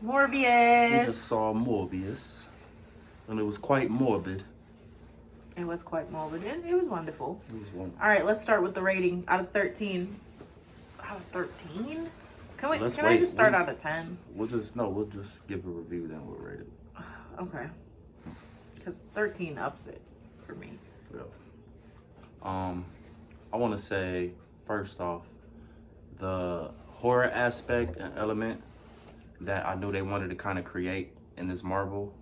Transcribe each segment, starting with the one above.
Morbius. We just saw Morbius, and it was quite morbid. It was quite morbid, and it was wonderful. It was wonderful. All right, let's start with the rating out of 13. Out of 13? Can I just start out of 10? We'll just give a review, then we'll rate it. Okay. Because 13 ups it for me. Yeah. I want to say, first off, the horror aspect and element that I knew they wanted to kind of create in this Marvel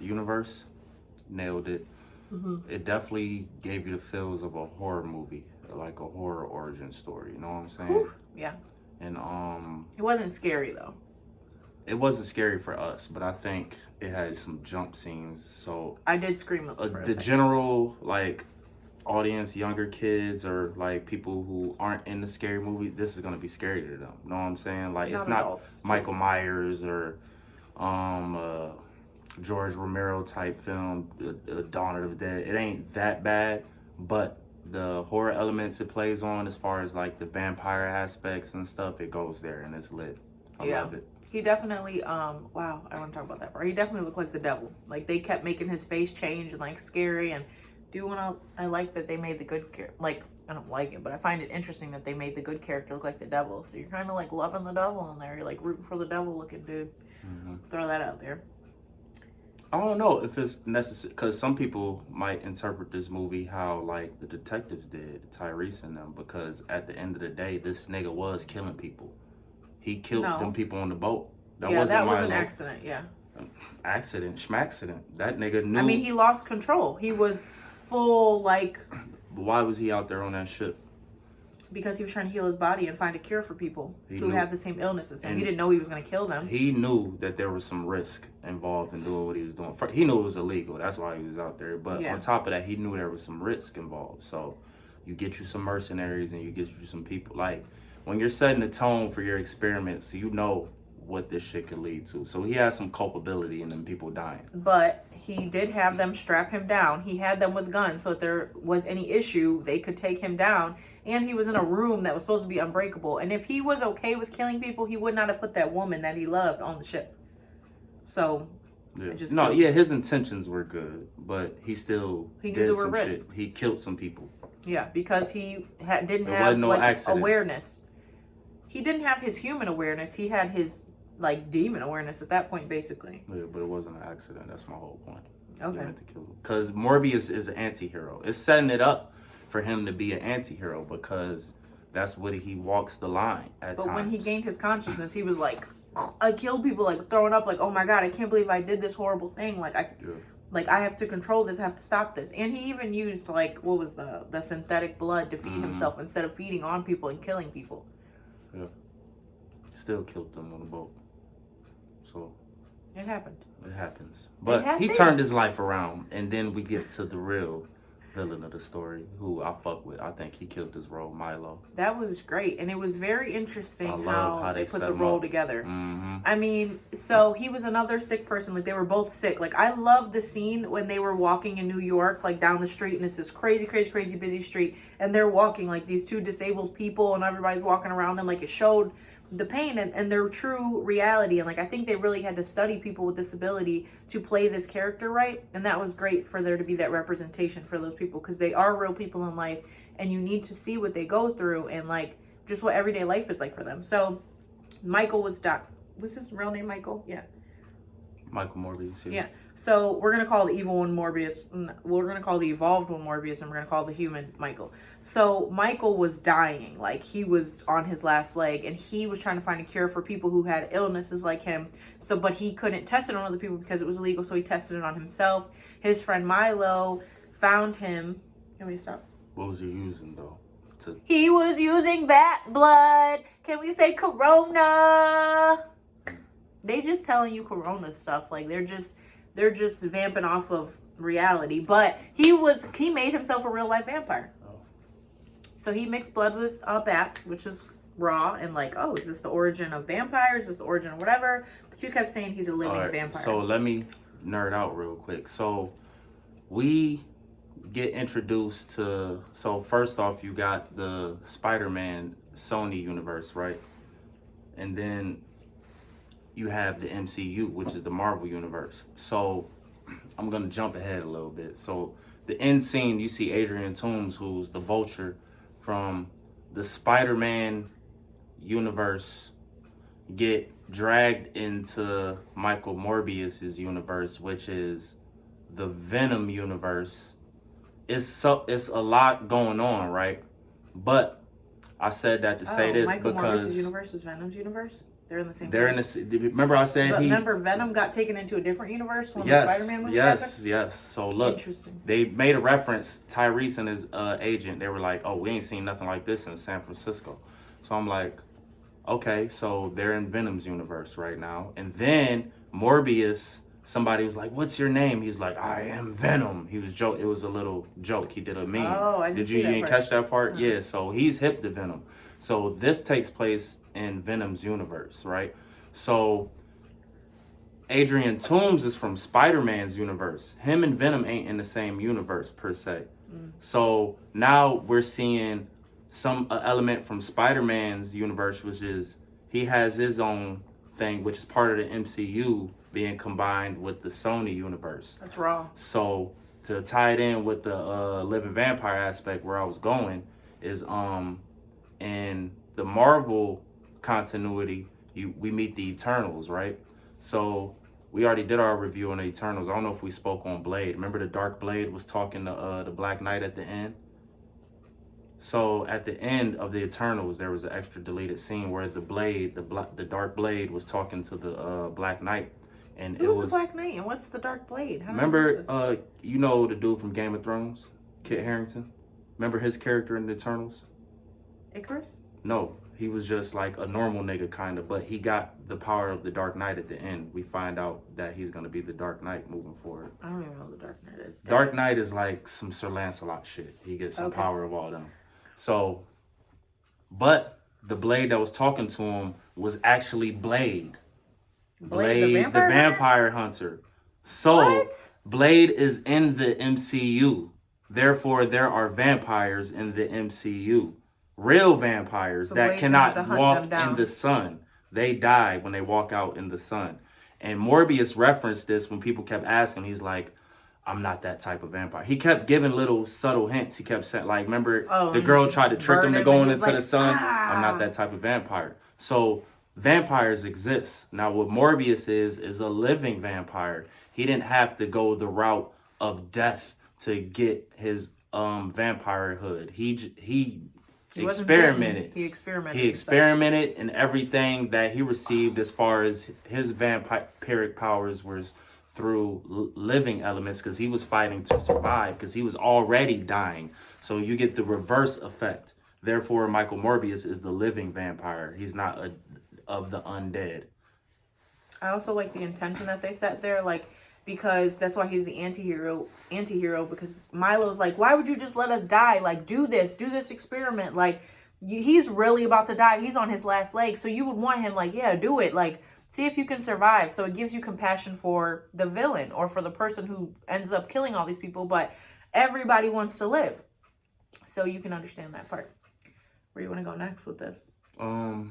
universe, nailed it. Mm-hmm. It definitely gave you the feels of a horror movie, like a horror origin story. You know what I'm saying? Whew. Yeah. And it wasn't scary though. It wasn't scary for us, but I think it had some jump scenes. So I did scream up the general like audience, younger kids or like people who aren't in the scary movie, this is gonna be scary to them. You know what I'm saying? Like it's not adults, Michael kids. Myers or George Romero type film, Dawn of the Dead. It ain't that bad, but the horror elements it plays on, as far as like the vampire aspects and stuff, it goes there and it's lit. I love it. He definitely, wow, I want to talk about that part. He definitely looked like the devil. Like they kept making his face change and like scary. And I like that they made the good like, I don't like it, but I find it interesting that they made the good character look like the devil. So you're kind of like loving the devil in there. You're like rooting for the devil looking dude. Mm-hmm. Throw that out there. I don't know if it's necessary, because some people might interpret this movie how like the detectives did, Tyrese and them, because at the end of the day, this nigga was killing people. He killed them people on the boat. That was an accident, yeah. Accident, schmaccident. That nigga knew. I mean, he lost control. He was full, like... Why was he out there on that ship? Because he was trying to heal his body and find a cure for people who had the same illness as him. He didn't know he was going to kill them. He knew that there was some risk involved in doing what he was doing. He knew it was illegal. That's why he was out there. But on top of that, he knew there was some risk involved. So you get you some mercenaries and you get you some people. Like, when you're setting the tone for your experiments, you know what this shit could lead to. So he has some culpability in them people dying. But he did have them strap him down. He had them with guns, so if there was any issue, they could take him down. And he was in a room that was supposed to be unbreakable. And if he was okay with killing people, he would not have put that woman that he loved on the ship. So, his intentions were good, but he still did some shit. He killed some people. Yeah, because he didn't have awareness. He didn't have his human awareness. He had his like demon awareness at that point, basically. Yeah, but it wasn't an accident. That's my whole point. Okay. Because Morbius is an anti-hero. It's setting it up for him to be an anti-hero because that's what he walks the line at times. But when he gained his consciousness, he was like, I killed people, like throwing up, like, oh my God, I can't believe I did this horrible thing. Like I have to control this, I have to stop this. And he even used like, what was the synthetic blood to feed himself instead of feeding on people and killing people. Yeah. Still killed them on the boat. So it happened. It happens. But he turned his life around, and then we get to the real villain of the story, who I fuck with. I think he killed his role, Milo. That was great, and it was very interesting how they put the role together. Mm-hmm. I mean, so he was another sick person. Like, they were both sick. Like, I love the scene when they were walking in New York, like down the street, and it's this crazy, crazy, crazy busy street, and they're walking like these two disabled people, and everybody's walking around them. Like, it showed the pain and their true reality. And like, I think they really had to study people with disability to play this character right. And that was great for there to be that representation for those people, because they are real people in life, and you need to see what they go through and like just what everyday life is like for them. So Michael was his real name Michael? Yeah. Michael Morbius. Yeah. So we're going to call the evil one Morbius. We're going to call the evolved one Morbius, and we're going to call the human Michael. So Michael was dying. Like, he was on his last leg, and he was trying to find a cure for people who had illnesses like him. So, but he couldn't test it on other people because it was illegal. So he tested it on himself. His friend Milo found him. Can we stop? What was he using though? He was using bat blood. Can we say Corona? They just telling you Corona stuff. Like, they're just vamping off of reality. But he made himself a real life vampire. Oh. So he mixed blood with bats, which was raw, and like, oh, is this the origin of vampires? Is this the origin of whatever? But you kept saying he's a living vampire. So let me nerd out real quick. So we get introduced to, so first off, you got the Spider-Man Sony universe, right? And then you have the MCU, which is the Marvel universe. So I'm gonna jump ahead a little bit. So the end scene, you see Adrian Toomes, who's the Vulture from the Spider-Man universe, get dragged into Michael Morbius's universe, which is the Venom universe. It's a lot going on, right? But I said that to say this Michael because Morbius's universe is Venom's universe. They're in the same. They're place. in the. Remember, I said But remember, Venom got taken into a different universe when the Spider-Man movie happened? Yes. So look, interesting. They made a reference. Tyrese and his agent. They were like, "Oh, we ain't seen nothing like this in San Francisco." So I'm like, okay, so they're in Venom's universe right now. And then Morbius, somebody was like, "What's your name?" He's like, "I am Venom." He was joke. It was a little joke. He did a meme. Oh, I didn't see that you part. catch that part? No. Yeah. So he's hip to Venom. So this takes place in Venom's universe, right? So Adrian Toomes is from Spider-Man's universe. Him and Venom ain't in the same universe per se. So now we're seeing some element from Spider-Man's universe, which is he has his own thing, which is part of the MCU being combined with the Sony universe. That's raw. So to tie it in with the living vampire aspect, where I was going is in the Marvel continuity, we meet the Eternals, right? So we already did our review on the Eternals. I don't know if we spoke on Blade. Remember the Dark Blade was talking to the Black Knight at the end? So at the end of the Eternals, there was an extra deleted scene where the Blade, the Dark Blade, was talking to the Black Knight, and Who's the Black Knight and what's the Dark Blade? Remember, you know the dude from Game of Thrones, Kit Harington. Remember his character in the Eternals? Icarus? No, he was just like a normal nigga kind of, but he got the power of the Dark Knight at the end. We find out that he's gonna be the Dark Knight moving forward. I don't even know who the Dark Knight is. Dark Knight is like some Sir Lancelot shit. He gets some power of all them. So, but the Blade that was talking to him was actually Blade. Blade the vampire hunter. So what? Blade is in the MCU. Therefore, there are vampires in the MCU. Real vampires that cannot walk in the sun. They die when they walk out in the sun. And Morbius referenced this when people kept asking. He's like, I'm not that type of vampire. He kept giving little subtle hints. He kept saying, like, remember the girl tried to trick him to going into the sun? I'm not that type of vampire. So vampires exist. Now, what Morbius is a living vampire. He didn't have to go the route of death to get his vampirehood. He experimented. He experimented. He experimented, and everything that he received as far as his vampiric powers was through living elements, because he was fighting to survive, because he was already dying. So you get the reverse effect. Therefore, Michael Morbius is the living vampire. He's not of the undead. I also like the intention that they set there, like, because that's why he's the anti-hero, because Milo's like, why would you just let us die? Like, do this experiment. Like, he's really about to die. He's on his last leg. So you would want him, like, yeah, do it. Like, see if you can survive. So it gives you compassion for the villain or for the person who ends up killing all these people. But everybody wants to live. So you can understand that part. Where you want to go next with this? I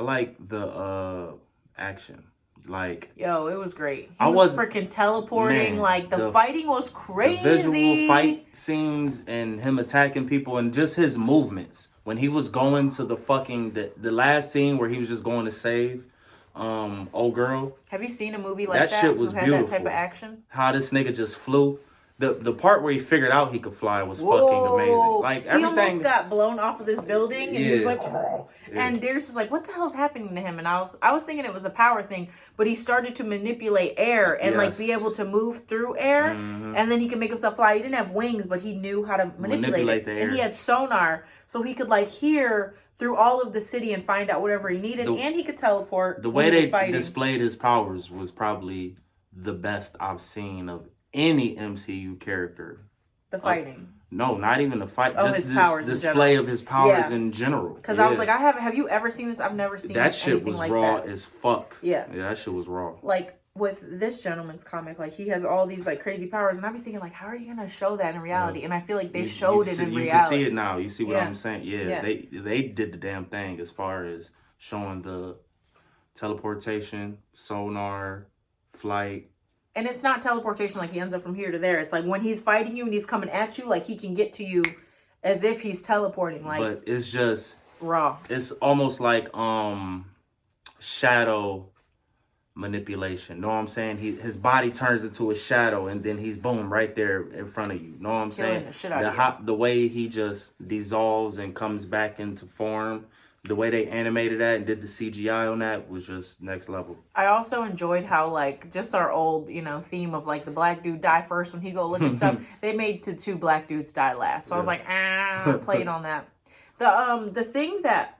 like the action. Like, yo, it was great. He was freaking teleporting. Man, like the fighting was crazy. The visual fight scenes and him attacking people and just his movements. When he was going to the fucking the last scene where he was just going to save old girl. Have you seen a movie like that? That shit was beautiful. That type of action. How this nigga just flew. The part where he figured out he could fly was fucking amazing. Like everything. He almost got blown off of this building, and he was like, oh. And Darius is like, "What the hell's happening to him?" And I was thinking it was a power thing, but he started to manipulate air and like be able to move through air, and then he could make himself fly. He didn't have wings, but he knew how to manipulate it, and he had sonar, so he could like hear through all of the city and find out whatever he needed, and he could teleport. The way they displayed his powers was probably the best I've seen of any MCU character. The fighting. No, not even the fight. Oh, just his powers display of his powers in general. Because I was like, have you ever seen this? I've never seen that shit was like raw that. as fuck. Yeah, that shit was raw. Like with this gentleman's comic, like he has all these like crazy powers, and I'd be thinking like, how are you gonna show that in reality? And I feel like they showed it in reality. You can see it now. You see what I'm saying? Yeah, they did the damn thing as far as showing the teleportation, sonar, flight. And it's not teleportation like he ends up from here to there. It's like when he's fighting you and he's coming at you, like he can get to you as if he's teleporting. Like, but it's just raw. It's almost like shadow manipulation. Know what I'm saying? His body turns into a shadow and then he's boom right there in front of you. Know what I'm saying? The shit out the way he just dissolves and comes back into form. The way they animated that and did the CGI on that was just next level. I also enjoyed how, like, just our old, theme of, like, the black dude die first when he go look at stuff. They made the 2 black dudes die last. So I was like, played on that. The thing that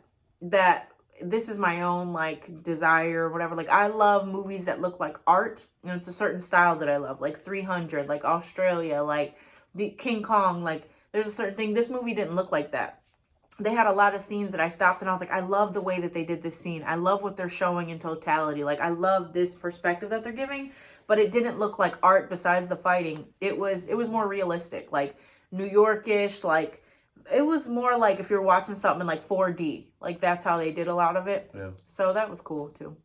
this is my own, like, desire or whatever. Like, I love movies that look like art. It's a certain style that I love. Like 300, like Australia, like the King Kong. Like, there's a certain thing. This movie didn't look like that. They had a lot of scenes that I stopped and I was like, I love the way that they did this scene. I love what they're showing in totality. Like, I love this perspective that they're giving, but it didn't look like art besides the fighting. It was more realistic, like New York-ish. Like, it was more like if you're watching something in like 4D. Like, that's how they did a lot of it. Yeah. So that was cool too.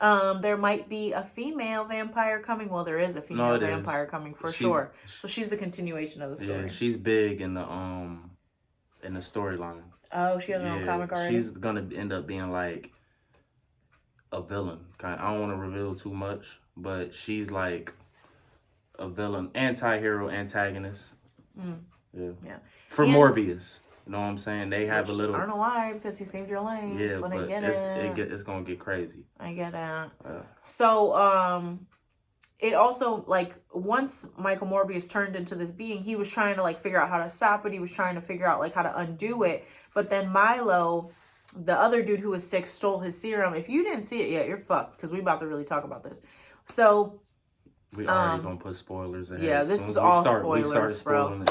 There might be a female vampire coming. Well, there is a female vampire coming for sure. So she's the continuation of the story. Yeah, she's big in the storyline. Oh, she has her own comic already? She's gonna end up being like a villain. I don't want to reveal too much, but she's like a villain, anti-hero, antagonist. Yeah. For Morbius. You know what I'm saying? They have a little... I don't know why, because he saved your life. Yeah, but it's gonna get crazy. I get it. So, it also, like, once Michael Morbius turned into this being, he was trying to, like, figure out how to stop it. He was trying to figure out, like, how to undo it. But then Milo, the other dude who was sick, stole his serum. If you didn't see it yet, you're fucked, because we about to really talk about this. So... We already gonna put spoilers ahead. Yeah, this is all spoilers, bro.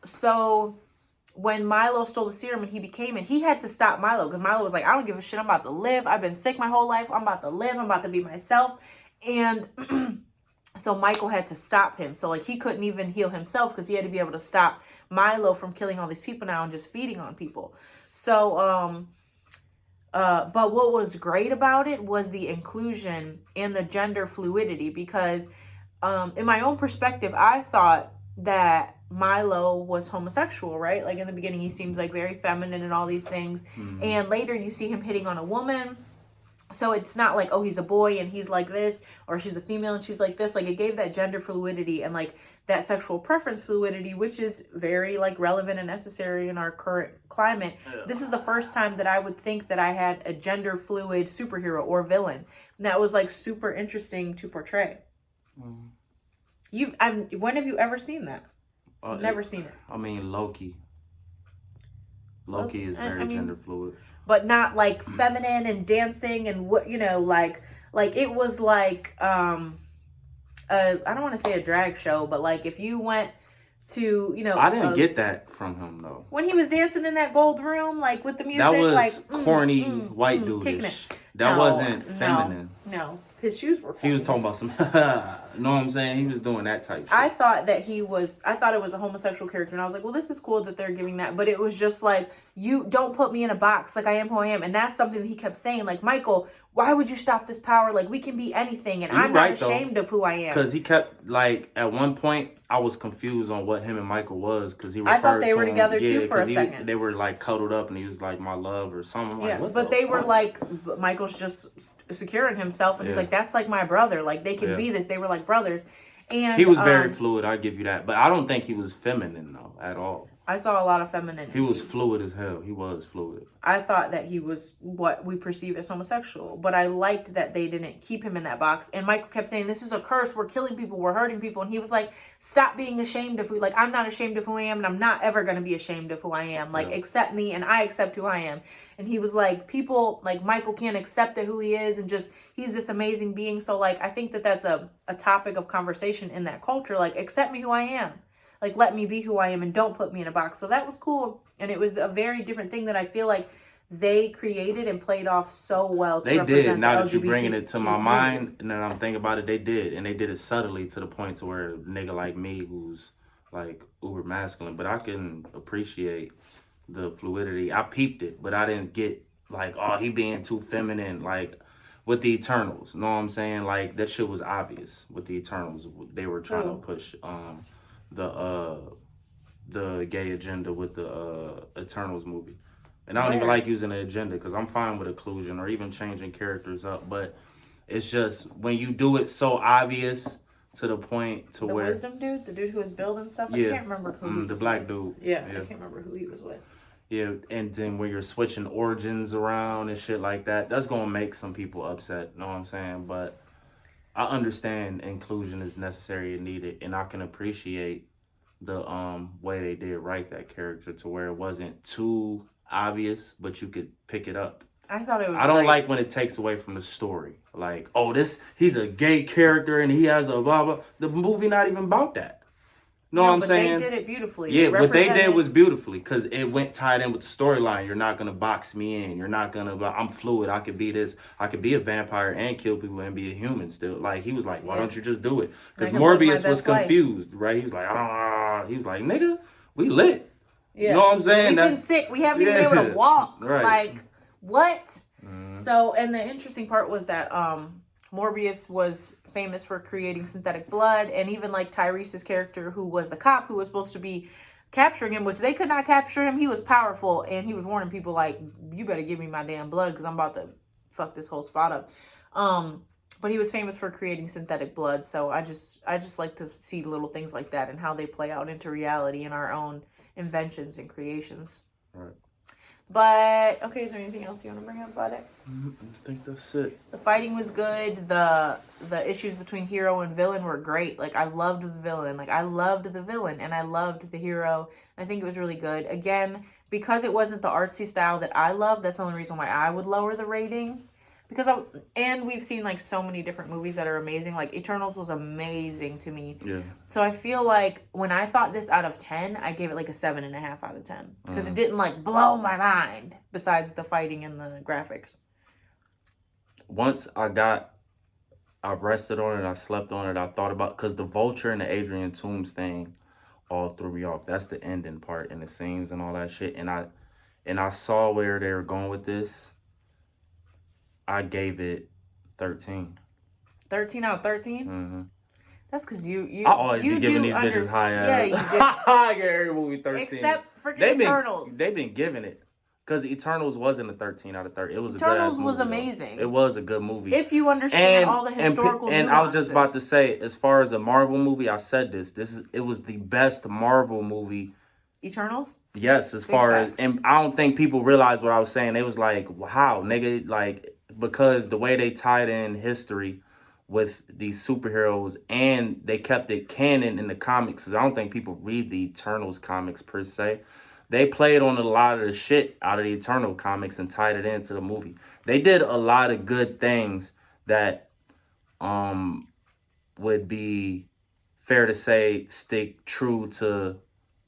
So... when Milo stole the serum and he became it, he had to stop Milo, because Milo was like, I don't give a shit. I'm about to live. I've been sick my whole life. I'm about to live. I'm about to be myself. And so Michael had to stop him. So, like, he couldn't even heal himself because he had to be able to stop Milo from killing all these people now and just feeding on people. So, but what was great about it was the inclusion and the gender fluidity, because in my own perspective, I thought that Milo was homosexual, right? Like, in the beginning, he seems like very feminine and all these things. And later you see him hitting on a woman. So it's not like, oh, he's a boy and he's like this, or she's a female and she's like this. Like, it gave that gender fluidity and, like, that sexual preference fluidity, which is very, like, relevant and necessary in our current climate. This is the first time that I would think that I had a gender fluid superhero or villain. And that was, like, super interesting to portray. When have you ever seen that? Never seen it. I mean, Loki. Loki is very gender fluid. But not like feminine and dancing and what, like it was like, I don't want to say a drag show, but like if you went to, I didn't get that from him though. When he was dancing in that gold room, like with the music, that was like corny white dude-ish. That wasn't feminine. No, his shoes were corny. He was talking about some, you know what I'm saying? He was doing that type shit. I thought it was a homosexual character, and I was like, well, this is cool that they're giving that, but it was just like, you don't put me in a box, like I am who I am. And that's something that he kept saying, like, Michael, why would you stop this power? Like, we can be anything, and I'm not ashamed of who I am. Because he kept, like, at one point, I was confused on what him and Michael was, because he I thought they were together too for a second. They were like cuddled up, and he was like, my love or something. Yeah, like, but they were like, Michael's just securing himself, and he's like, that's like my brother. Like, they can be this. They were like brothers. And he was very fluid, I give you that. But I don't think he was feminine though at all. I saw a lot of femininity. He was fluid as hell. He was fluid. I thought that he was what we perceive as homosexual, but I liked that they didn't keep him in that box. And Michael kept saying, this is a curse. We're killing people. We're hurting people. And he was like, stop being ashamed of who, like, I'm not ashamed of who I am, and I'm not ever going to be ashamed of who I am. Like, accept me, and I accept who I am. And he was like, people, like, Michael can't accept who he is, and just, he's this amazing being. So, like, I think that that's a topic of conversation in that culture. Like, accept me who I am. Like, let me be who I am and don't put me in a box. So that was cool. And it was a very different thing that I feel like they created and played off so well to represent the LGBT. They did. Now that you're bringing it to my mind and then I'm thinking about it, they did. And they did it subtly to the point to where a nigga like me who's, like, uber masculine. But I can appreciate the fluidity. I peeped it, but I didn't get, like, oh, he being too feminine. Like, with the Eternals. Know what I'm saying? Like that shit was obvious with the Eternals. They were trying to push the gay agenda with the Eternals movie. And I don't even like using the agenda because I'm fine with inclusion or even changing characters up. But it's just when you do it so obvious to the point to where... The wisdom dude? The dude who was building stuff? Yeah. I can't remember who he was the black with. dude. Yeah, I can't remember who he was with. Yeah, and then when you're switching origins around and shit like that, that's going to make some people upset. You know what I'm saying? But I understand inclusion is necessary and needed. And I can appreciate the way they did write that character to where it wasn't too obvious, but you could pick it up. I thought it was. I don't like when it takes away from the story. Like, oh, he's a gay character and he has a blah blah. The movie not even about that. Know what I'm saying? They did it beautifully. Yeah, what they did was beautifully because it went tied in with the storyline. You're not gonna box me in. You're not gonna. I'm fluid. I could be this. I could be a vampire and kill people and be a human still. Like he was like, why don't you just do it? Because Morbius was confused, right? He's like, he's like, nigga, we lit. Yeah. You know what I'm saying? We've been sick. We haven't even been able to walk. Right. Like what? So, and the interesting part was that Morbius was famous for creating synthetic blood, and even like Tyrese's character, who was the cop who was supposed to be capturing him, which they could not capture him. He was powerful, and he was warning people like, you better give me my damn blood because I'm about to fuck this whole spot up. But he was famous for creating synthetic blood, so I just like to see little things like that and how they play out into reality in our own inventions and creations. Right. But, okay, is there anything else you want to bring up about it? I think that's it. The fighting was good. The issues between hero and villain were great. Like, I loved the villain. And I loved the hero. I think it was really good. Again, because it wasn't the artsy style that I loved, that's the only reason why I would lower the rating. And we've seen like so many different movies that are amazing. Like Eternals was amazing to me. Yeah. So I feel like when I thought this out of 10, I gave it like a 7.5 out of 10 because it didn't like blow my mind. Besides the fighting and the graphics. Once I rested on it, I slept on it. I thought about because the Vulture and the Adrian Toomes thing all threw me off. That's the ending part and the scenes and all that shit. And I saw where they were going with this. I gave it 13. 13 out of 13? Mm-hmm. That's because you I always be giving these bitches high ass. Yeah, you did. I give every movie 13. Except freaking Eternals. They've been giving it. Because Eternals wasn't a 13 out of 30. It was Eternals a good was movie, amazing. Though. It was a good movie. If you understand all the historical nuances. And I was just about to say, as far as a Marvel movie, I said it was the best Marvel movie. Eternals? Yes, as far as, and I don't think people realized what I was saying. It was like, wow, nigga, like, because the way they tied in history with these superheroes and they kept it canon in the comics, because I don't think people read the Eternals comics per se. They played on a lot of the shit out of the Eternal comics and tied it into the movie. They did a lot of good things that would be fair to say stick true to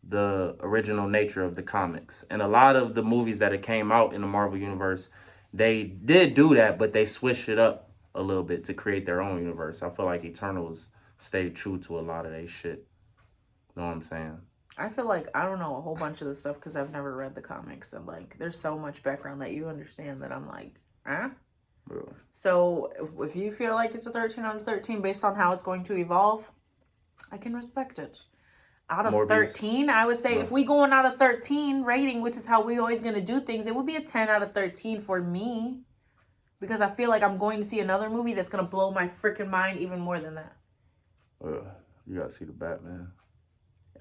the original nature of the comics. And a lot of the movies that it came out in the Marvel Universe, they did do that, but they switched it up a little bit to create their own universe. I feel like Eternals stayed true to a lot of their shit. You know what I'm saying? I feel like I don't know a whole bunch of the stuff because I've never read the comics, and like there's so much background that you understand that I'm like, huh? Really? So if you feel like it's a 13 out of 13 based on how it's going to evolve, I can respect it. Out of Morbius. 13, I would say if we going out of 13 rating, which is how we always going to do things, it would be a 10 out of 13 for me. Because I feel like I'm going to see another movie that's going to blow my freaking mind even more than that. You got to see the Batman.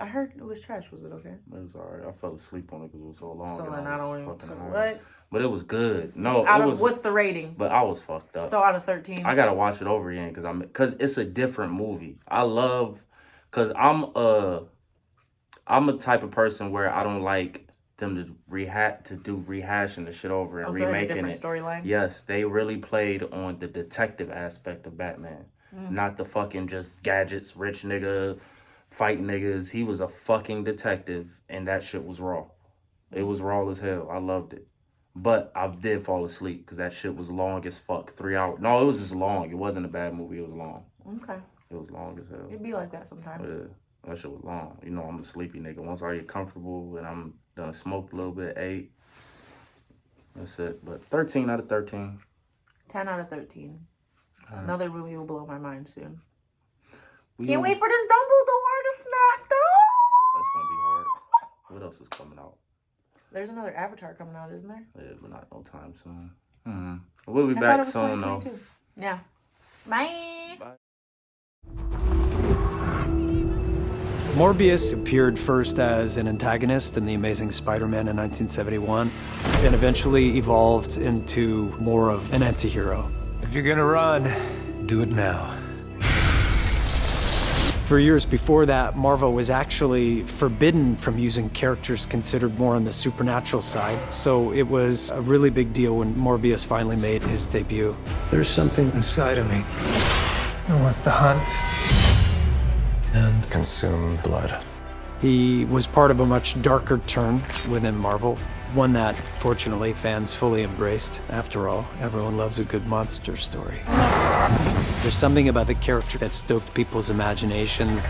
I heard it was trash. Was it okay? It was alright. I fell asleep on it because it was so long. So then I don't even. So what? But it was good. No, what's the rating? But I was fucked up. So out of 13. I gotta watch it over again because it's a different movie. Because I'm a type of person where I don't like them to do rehashing the shit over and remaking it. Storyline. Yes, they really played on the detective aspect of Batman, not the fucking just gadgets, rich nigga. Fight niggas. He was a fucking detective, and that shit was raw. It was raw as hell. I loved it. But I did fall asleep because that shit was long as fuck. 3 hours. No, it was just long. It wasn't a bad movie. It was long. Okay. It was long as hell. It'd be like that sometimes. Yeah. That shit was long. You know, I'm a sleepy nigga. Once I get comfortable and I'm done smoked a little bit, 8. That's it. But 13 out of 13. 10 out of 13. Another movie will blow my mind soon. Can't wait for this Dumbledore to snap, though. That's gonna be hard. What else is coming out? There's another Avatar coming out, isn't there? Yeah, but not no time soon. We'll be back soon, though. Yeah. Bye. Morbius appeared first as an antagonist in The Amazing Spider-Man in 1971, and eventually evolved into more of an anti-hero. If you're gonna run, do it now. For years before that, Marvel was actually forbidden from using characters considered more on the supernatural side, so it was a really big deal when Morbius finally made his debut. There's something inside of me that wants to hunt and consume blood. He was part of a much darker turn within Marvel, one that, fortunately, fans fully embraced. After all, everyone loves a good monster story. There's something about the character that stoked people's imaginations.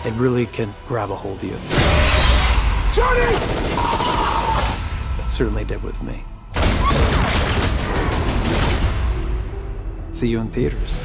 It really can grab a hold of you. Johnny! It certainly did with me. See you in theaters.